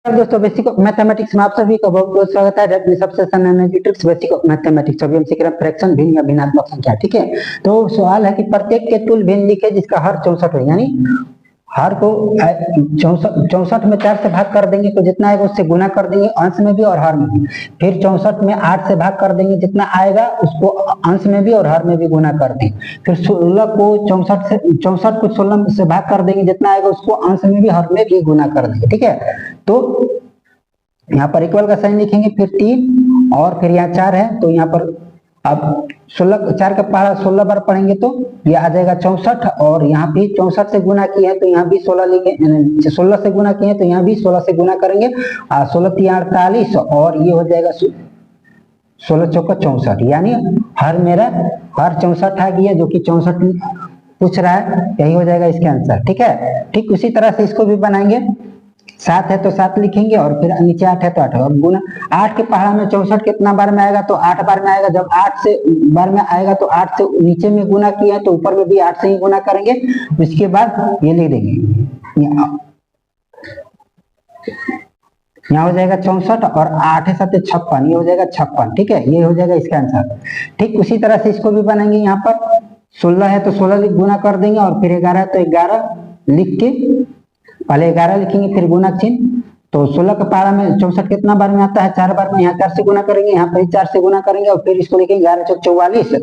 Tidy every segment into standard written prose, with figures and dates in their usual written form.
दोस्तों basic mathematics में आप सभी का बहुत बहुत स्वागत है। अपने सबसे ट्रिक्स बेसिक मैथमेटिक्स अभी हम सीख रहे हैं फ्रैक्शन भिन्न या भिन्नात्मक संख्या। ठीक है, तो सवाल है कि प्रत्येक के तुल्य भिन्न लिखे जिसका हर 64 हो, यानी हर को 64 में 4 से भाग कर देंगे तो जितना आएगा उससे गुना कर देंगे अंश में भी और हर में भी। फिर 64 में 8 से भाग कर देंगे, जितना आएगा उसको अंश में भी और हर में भी गुना कर देंगे। फिर 16 को 64 को 16 से भाग कर देंगे, जितना आएगा उसको अंश में भी हर में भी गुना कर देंगे। ठीक है, तो यहाँ पर इक्वल का साइन लिखेंगे, फिर 3 और फिर यहाँ 4 है तो यहाँ पर अब 16 4 का पहाड़ा 16 बार पढ़ेंगे तो ये आ जाएगा 64, और यहाँ भी 64 से गुना किए हैं तो यहाँ भी 16 लिखे, 16 से गुना किए हैं तो यहाँ भी 16 से गुना करेंगे। 16 3 48 और ये हो जाएगा 16 चौका 64, यानी हर 64 आ गया, जो कि 64 पूछ रहा है, यही हो जाएगा इसका आंसर। ठीक है, ठीक उसी तरह से इसको भी बनाएंगे। 7 है तो 7 लिखेंगे और फिर नीचे 8 है तो 8। अब गुना 8 के पहाड़ा में 64 कितना बार में आएगा तो 8 बार में आएगा। जब 8 से बार में आएगा तो 8 से नीचे में गुना किया है तो ऊपर में भी 8 से ही गुना करेंगे। उसके बाद ये लिख देंगे, यहाँ हो जाएगा 64 और 8 7 56, ये हो जाएगा 56। ठीक है, ये हो जाएगा इसका आंसर। ठीक उसी तरह से इसको भी बनाएंगे। यहाँ पर 16 है तो 16 गुना कर देंगे और फिर 11 है तो 11 लिख के पहले 11 लिखेंगे फिर गुना चिन्ह। तो 16 का पहाड़ा में 64 कितना बार में आता है, 4 बार में। यहाँ 4 से गुना करेंगे, यहाँ पर 4 से गुना करेंगे और फिर इसको लिखेंगे 11 चौक 44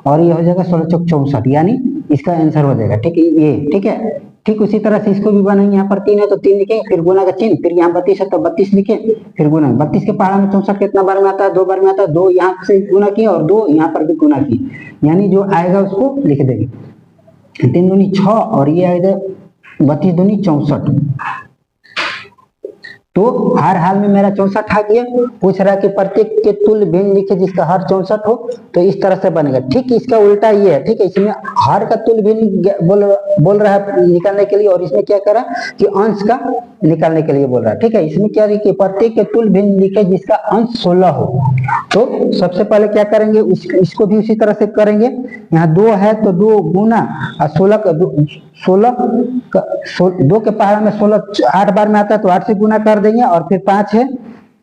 और ये हो जाएगा 16 चौक 64, यानी इसका आंसर हो जाएगा। ठीक है, ये ठीक है। ठीक उसी तरह से इसको भी बनाएंगे। यहाँ पर 3 है तो 3 लिखेंगे, फिर गुना का चिन्ह, फिर यहाँ 32 है तो 32 लिखे, फिर गुना। 32 के पहाड़ा में 64 कितना बार में आता है, 2 बार में आता है। 2 यहाँ से गुना किए और 2 यहाँ पर भी गुना किए, यानी जो आएगा उसको लिख देंगे। 3 दूनी 6 और ये आएगा 32 दूनी 64। तो हर हाल में मेरा 64 आ गया। पूछ रहा है कि प्रत्येक के तुल्य भिन्न लिखे जिसका हर 64 हो, तो इस तरह से बनेगा। ठीक इसका उल्टा ये है। ठीक है, इसमें हर का तुल्य भिन्न बोल रहा है निकालने के लिए, और इसमें क्या करा कि अंश का निकालने के लिए बोल रहा है। ठीक है, इसमें क्या लिखे, प्रत्येक के तुल्य भिन्न लिखे जिसका अंश 16 हो। तो सबसे पहले क्या करेंगे, इसको भी उसी तरह से करेंगे। यहाँ 2 है तो 2 गुना और 2 के पहाड़ा में 16 8 बार में आता है तो 8 से गुना कर देंगे, और फिर 5 है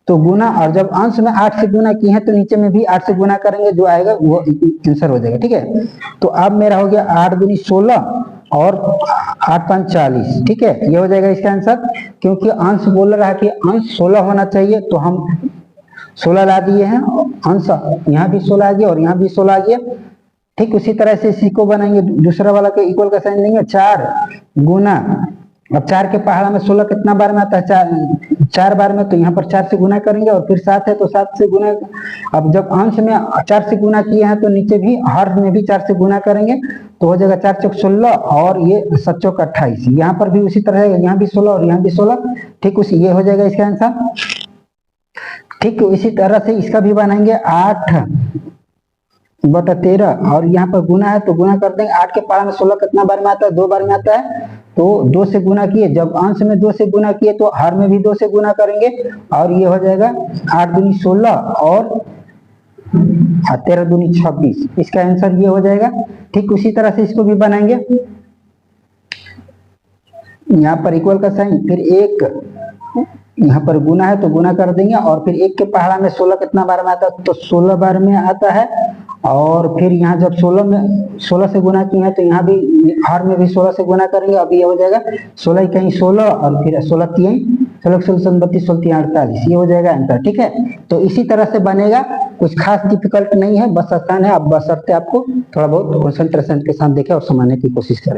तो गुना, और जब अंश में 8 से गुना किए हैं तो नीचे में भी 8 से गुना करेंगे, जो आएगा वो आंसर हो जाएगा। ठीक है, तो अब मेरा हो गया 8 दूनी 16 और 8 5 40। ठीक है, ये हो जाएगा इसका आंसर। क्योंकि अंश बोल रहा है कि अंश 16 होना चाहिए तो हम 16 ला दिए हैं, अंश यहाँ भी 16 आ गया और यहाँ भी 16 आ गया। ठीक उसी तरह से इसी को बनाएंगे, दूसरा वाला के इक्वल का साइन देंगे। 4 गुना, अब 4 के पहाड़ा में 16 कितना बार में आता है, 4 बार में, तो यहाँ पर 4 से गुना करेंगे और फिर 7 है तो 7 से गुना। अब जब अंश में 4 से गुना किए हैं तो नीचे भी हर में भी 4 से गुना करेंगे, तो हो जाएगा 4 चौक 16 और ये 7 चौक 28। यहाँ पर भी उसी तरह यहाँ भी 16 और यहाँ भी 16। ठीक उसी ये हो जाएगा इसका आंसर। ठीक इसी तरह से इसका भी बनाएंगे। 8 बटा 13 और यहाँ पर गुना है तो गुना कर देंगे। 8 के पहाड़ा में 16 कितना बार में आता है, 2 बार में आता है, तो 2 से गुना किए। जब अंश में 2 से गुना किए तो हर में भी 2 से गुना करेंगे, और ये हो जाएगा 8 दूनी 16 और 13 दूनी 26। इसका आंसर ये हो जाएगा। ठीक उसी तरह से इसको भी बनाएंगे। यहाँ पर इक्वल का साइन, फिर 1 यहाँ पर गुना है तो गुना कर देंगे, और फिर 1 के पहाड़ा में 16 कितना बार में आता है, तो 16 बार में आता है। और फिर यहाँ जब 16 से गुना किए हैं तो यहाँ भी हर में भी 16 से गुना करेंगे। अब ये हो जाएगा 16 कहीं 16 और फिर 16 3 16 16 32 16 48, ये हो जाएगा आंसर। ठीक है, तो इसी तरह से बनेगा। कुछ खास डिफिकल्ट नहीं है, बस आसान है। अब बशर्ते आपको थोड़ा बहुत कंसंट्रेशन के साथ देखें और समझने की कोशिश करें।